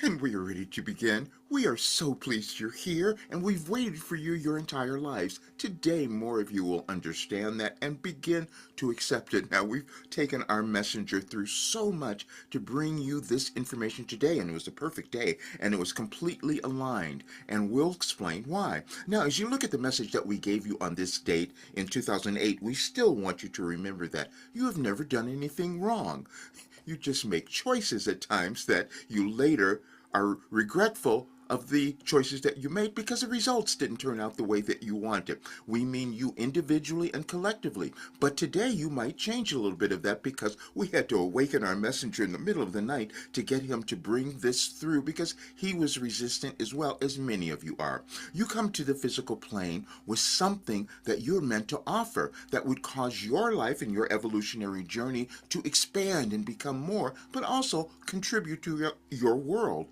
And we are ready to begin. We are so pleased you're here, and we've waited for you your entire lives. Today, more of you will understand that and begin to accept it. Now, we've taken our messenger through so much to bring you this information today, and it was a perfect day, and it was completely aligned, and we'll explain why. Now, as you look at the message that we gave you on this date in 2008, we still want you to remember that you have never done anything wrong. You just make choices at times that you later are regretful of the choices that you made because the results didn't turn out the way that you wanted. We mean you individually and collectively. But today you might change a little bit of that because we had to awaken our messenger in the middle of the night to get him to bring this through because he was resistant as well as many of you are. You come to the physical plane with something that you're meant to offer that would cause your life and your evolutionary journey to expand and become more, but also contribute to your world.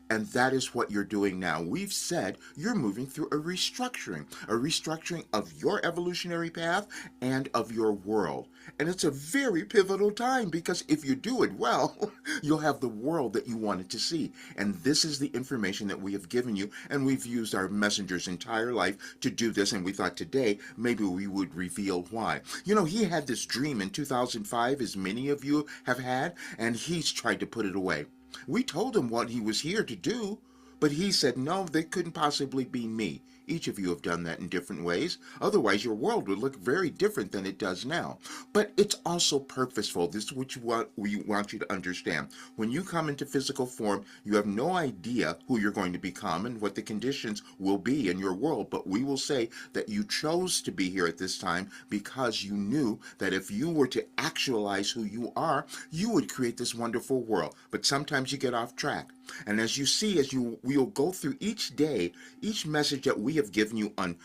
And that is what you're doing now. We've said you're moving through a restructuring of your evolutionary path and of your world. And it's a very pivotal time because if you do it well, you'll have the world that you wanted to see. And this is the information that we have given you. And we've used our messenger's entire life to do this. And we thought today maybe we would reveal why. You know, he had this dream in 2005, as many of you have had, and he's tried to put it away. We told him what he was here to do, but he said, no, they couldn't possibly be me. Each of you have done that in different ways. Otherwise, your world would look very different than it does now. But it's also purposeful. This is what we want you to understand. When you come into physical form, you have no idea who you're going to become and what the conditions will be in your world. But we will say that you chose to be here at this time because you knew that if you were to actualize who you are, you would create this wonderful world. But sometimes you get off track. And as you see, we'll go through each day, each message that we have given you on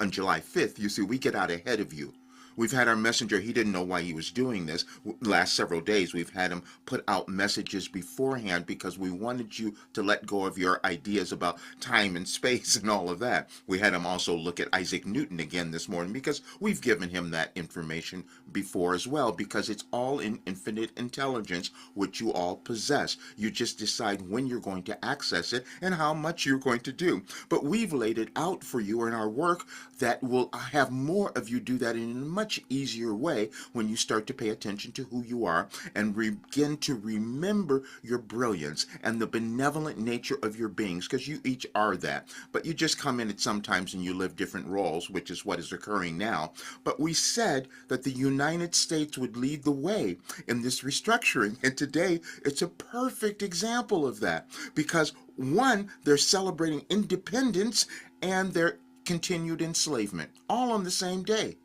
July 5th, you see, we get out ahead of you. We've had our messenger, he didn't know why he was doing this. Last several days, we've had him put out messages beforehand because we wanted you to let go of your ideas about time and space and all of that. We had him also look at Isaac Newton again this morning because we've given him that information before as well because it's all in infinite intelligence, which you all possess. You just decide when you're going to access it and how much you're going to do. But we've laid it out for you in our work that will have more of you do that in a much easier way when you start to pay attention to who you are and begin to remember your brilliance and the benevolent nature of your beings, because you each are that. But you just come in at sometimes and you live different roles, which is what is occurring now. But we said that the United States would lead the way in this restructuring, and today it's a perfect example of that because one, they're celebrating independence and their continued enslavement all on the same day.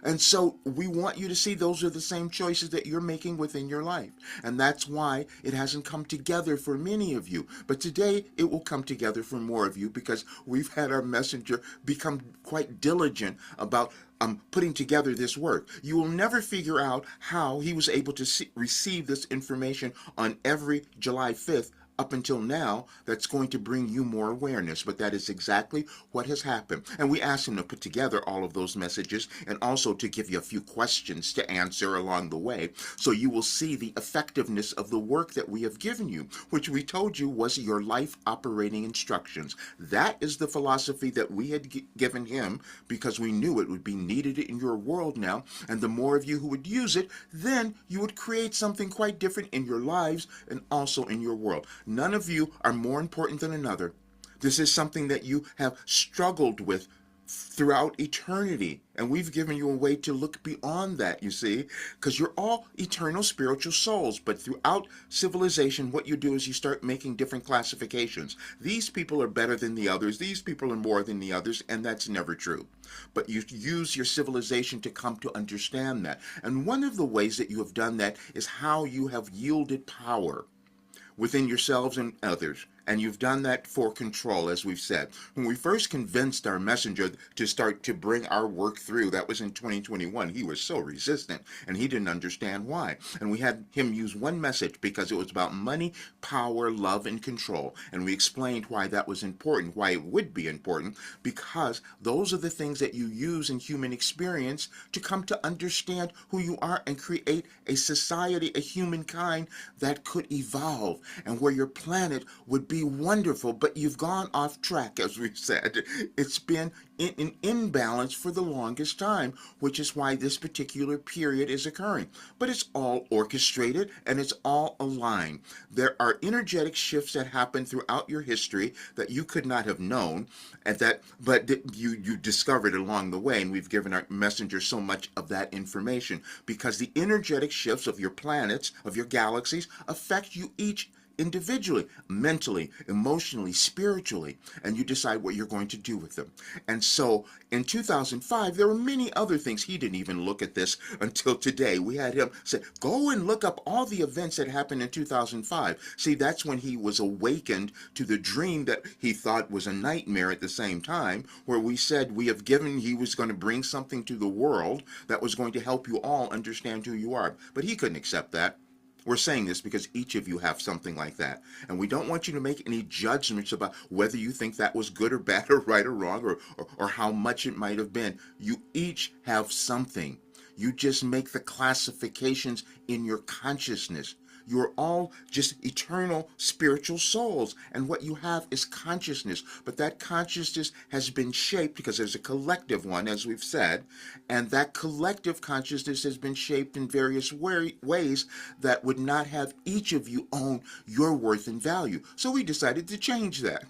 And so we want you to see those are the same choices that you're making within your life. And that's why it hasn't come together for many of you. But today it will come together for more of you because we've had our messenger become quite diligent about putting together this work. You will never figure out how he was able to receive this information on every July 5th up until now that's going to bring you more awareness. But that is exactly what has happened. And we asked him to put together all of those messages and also to give you a few questions to answer along the way so you will see the effectiveness of the work that we have given you, which we told you was your life operating instructions. That is the philosophy that we had given him because we knew it would be needed in your world now. And the more of you who would use it, then you would create something quite different in your lives and also in your world. None of you are more important than another. This is something that you have struggled with throughout eternity. And we've given you a way to look beyond that, you see, because you're all eternal spiritual souls. But throughout civilization, what you do is you start making different classifications. These people are better than the others. These people are more than the others. And that's never true. But you use your civilization to come to understand that. And one of the ways that you have done that is how you have yielded power within yourselves and others. And you've done that for control, as we've said. When we first convinced our messenger to start to bring our work through, that was in 2021, he was so resistant and he didn't understand why. And we had him use one message because it was about money, power, love, and control. And we explained why that was important, why it would be important, because those are the things that you use in human experience to come to understand who you are and create a society, a humankind that could evolve and where your planet would be wonderful. But you've gone off track, as we said. It's been in an imbalance for the longest time, which is why this particular period is occurring. But it's all orchestrated and it's all aligned. There are energetic shifts that happen throughout your history that you could not have known, and but you discovered along the way, and we've given our messenger so much of that information because the energetic shifts of your planets, of your galaxies, affect you each individually, mentally, emotionally, spiritually, and you decide what you're going to do with them. And so in 2005, there were many other things. He didn't even look at this until today. We had him say, go and look up all the events that happened in 2005. See, that's when he was awakened to the dream that he thought was a nightmare at the same time, where we said he was going to bring something to the world that was going to help you all understand who you are. But he couldn't accept that. We're saying this because each of you have something like that. And we don't want you to make any judgments about whether you think that was good or bad or right or wrong or how much it might have been. You each have something. You just make the classifications in your consciousness. You're all just eternal spiritual souls. And what you have is consciousness. But that consciousness has been shaped because there's a collective one, as we've said. And that collective consciousness has been shaped in various ways that would not have each of you own your worth and value. So we decided to change that.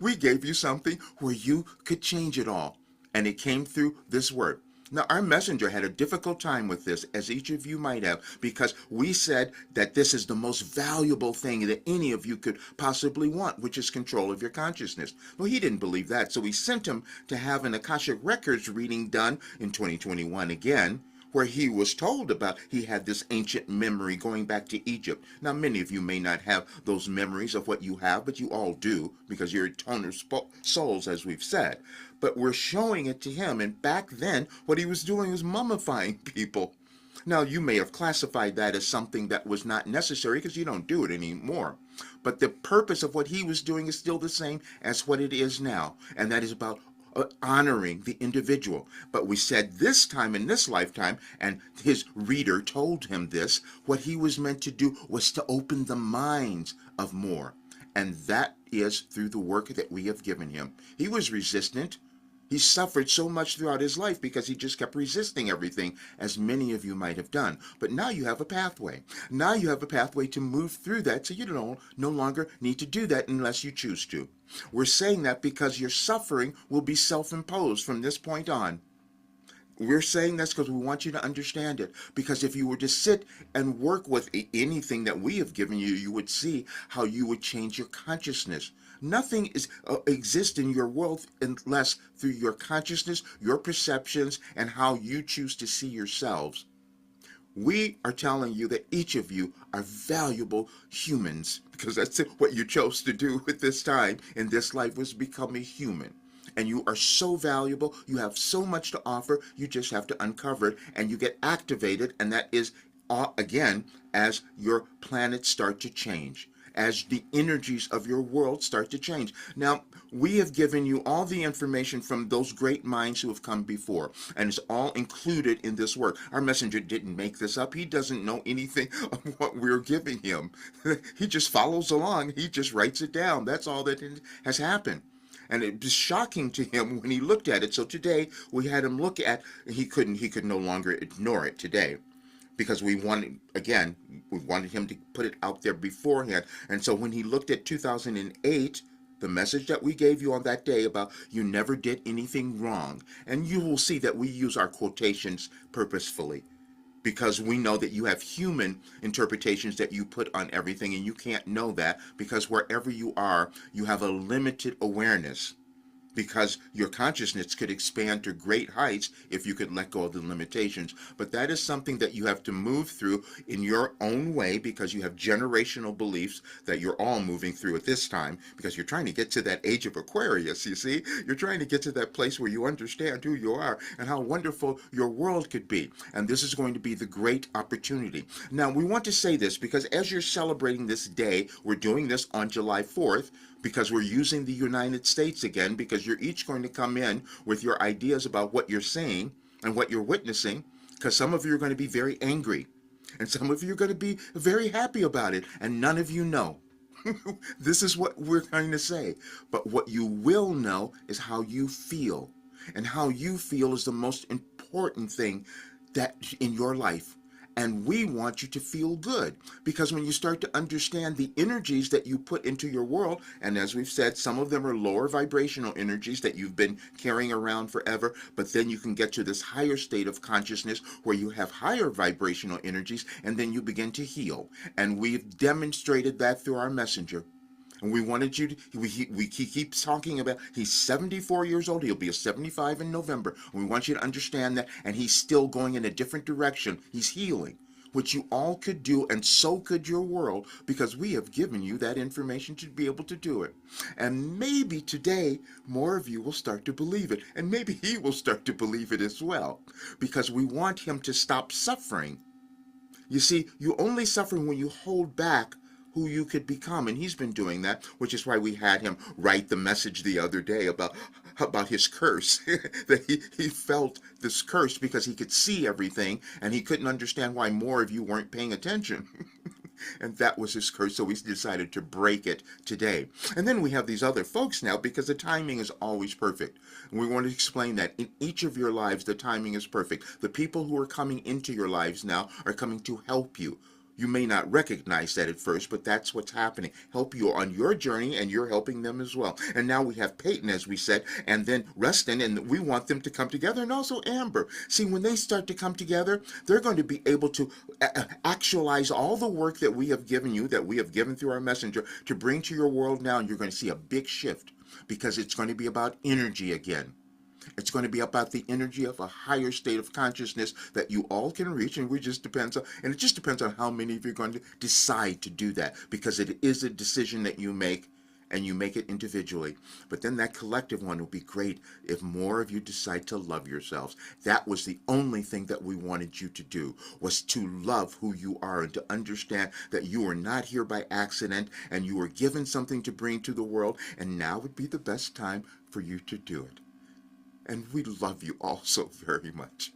We gave you something where you could change it all. And it came through this word. Now, our messenger had a difficult time with this, as each of you might have, because we said that this is the most valuable thing that any of you could possibly want, which is control of your consciousness. Well, he didn't believe that, so we sent him to have an Akashic Records reading done in 2021 again, where he was told about he had this ancient memory going back to Egypt. Now, many of you may not have those memories of what you have, but you all do, because you're eternal souls, as we've said. But we're showing it to him, and back then, what he was doing was mummifying people. Now, you may have classified that as something that was not necessary because you don't do it anymore. But the purpose of what he was doing is still the same as what it is now, and that is about honoring the individual. But we said this time in this lifetime, and his reader told him this, what he was meant to do was to open the minds of more. And that is through the work that we have given him. He was resistant. He suffered so much throughout his life because he just kept resisting everything, as many of you might have done. But now you have a pathway. Now you have a pathway to move through that, so you no longer need to do that unless you choose to. We're saying that because your suffering will be self-imposed from this point on. We're saying this because we want you to understand it. Because if you were to sit and work with anything that we have given you, you would see how you would change your consciousness. Nothing exists in your world unless through your consciousness, your perceptions, and how you choose to see yourselves. We are telling you that each of you are valuable humans, because that's what you chose to do at this time in this life, was become a human. And you are so valuable, you have so much to offer, you just have to uncover it, and you get activated, and that is, again, as your planets start to change, as the energies of your world start to change. Now, we have given you all the information from those great minds who have come before, and it's all included in this work. Our messenger didn't make this up. He doesn't know anything of what we're giving him. He just follows along. He just writes it down. That's all that has happened. And it was shocking to him when he looked at it. So today we had him look at, he could no longer ignore it today, because we wanted him to put it out there beforehand. And so when he looked at 2008, the message that we gave you on that day about you never did anything wrong, and you will see that we use our quotations purposefully, because we know that you have human interpretations that you put on everything, and you can't know that because wherever you are, you have a limited awareness. because your consciousness could expand to great heights if you could let go of the limitations. But that is something that you have to move through in your own way, because you have generational beliefs that you're all moving through at this time, because you're trying to get to that age of Aquarius, you see? You're trying to get to that place where you understand who you are and how wonderful your world could be. And this is going to be the great opportunity. Now, we want to say this because as you're celebrating this day, we're doing this on July 4th, because we're using the United States again, because you're each going to come in with your ideas about what you're saying and what you're witnessing, because some of you are going to be very angry, and some of you are going to be very happy about it, and none of you know. This is what we're going to say. But what you will know is how you feel. And how you feel is the most important thing that in your life. And we want you to feel good, because when you start to understand the energies that you put into your world, and as we've said, some of them are lower vibrational energies that you've been carrying around forever, but then you can get to this higher state of consciousness where you have higher vibrational energies, and then you begin to heal. And we've demonstrated that through our messenger. And we wanted you to, he keeps talking about, he's 74 years old. He'll be a 75 in November. And we want you to understand that. And he's still going in a different direction. He's healing, which you all could do. And so could your world, because we have given you that information to be able to do it. And maybe today, more of you will start to believe it. And maybe he will start to believe it as well, because we want him to stop suffering. You see, you only suffer when you hold back who you could become, and he's been doing that, which is why we had him write the message the other day about his curse. That he felt this curse because he could see everything, and he couldn't understand why more of you weren't paying attention. And that was his curse, so we decided to break it today. And then we have these other folks now, because the timing is always perfect. And we want to explain that in each of your lives, the timing is perfect. The people who are coming into your lives now are coming to help you. You may not recognize that at first, but that's what's happening. Help you on your journey, and you're helping them as well. And now we have Peyton, as we said, and then Rustin, and we want them to come together, and also Amber. See, when they start to come together, they're going to be able to actualize all the work that we have given you, that we have given through our messenger, to bring to your world now, and you're going to see a big shift, because it's going to be about energy again. It's going to be about the energy of a higher state of consciousness that you all can reach, and it just depends on how many of you are going to decide to do that, because it is a decision that you make, and you make it individually. But then that collective one will be great if more of you decide to love yourselves. That was the only thing that we wanted you to do, was to love who you are, and to understand that you are not here by accident, and you were given something to bring to the world, and now would be the best time for you to do it. And we love you all so very much.